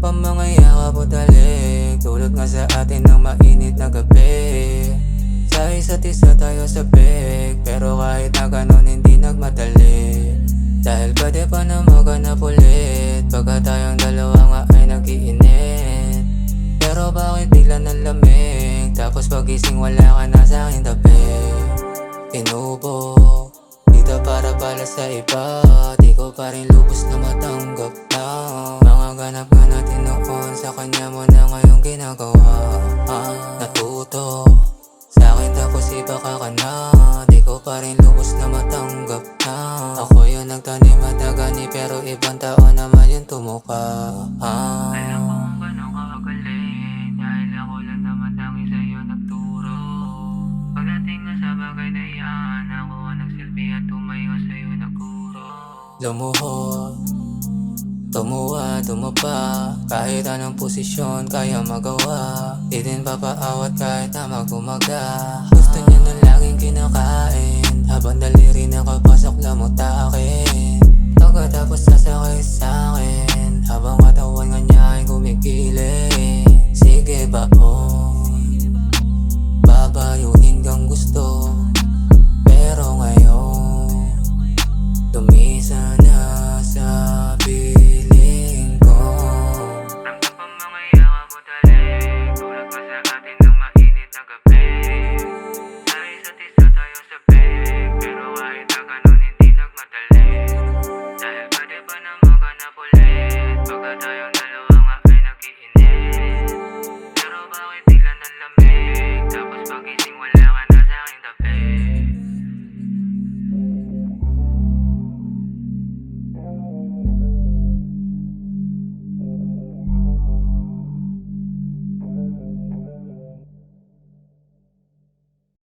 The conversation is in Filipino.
pa mga yakap o talik, tulad nga sa atin ng mainit na gabi. Sa isa't isa tayo sabik, pero kahit na ganon hindi nagmadali. Dahil pwede pa na maganap ulit, pagka tayong dalawa nga ay nag-iinit. Pero bakit bigla ng lamig, tapos pagising wala ka na sa aking tabi. Inubo, dito para pala sa iba, di ko pa rin lubos na matanggap na mga ganap nga natin noon, sa kanya mo na ngayong ginagawa. Natuto sa akin tapos iba ka na, di ko pa rin lubos na matanggap na ako yung nagtanim at nagani, pero ibang tao naman yung tumuka. Alam ko kung gano'n ka kagaling, dahil ako lang naman tangi sa'yo nagturo. Pagdating nga sa bagay na iyan, ako ang nagsilbi at tumayo sa'yo naguro. Lumuhod, tumuwa, tumapa, kahit anong posisyon kaya magawa. Di din papaawat kahit na magumaga. Gusto niya na laging kinakain, habang daliri nakapasok lamutakin. Pagkatapos sasakay sa'kin, habang katawan nga niya ay kumikiling. Sige baon, babayuhin kang gusto, pero ngayon tumisa na sa piling ko. Ramdam pa mga yakap o talik, tulad pa sa atin ng mainit na gabi. Sa isa't isa tayo sabik, pero kahit na ganon hindi nagmadali. Dahil pwede pa na maganap ulit,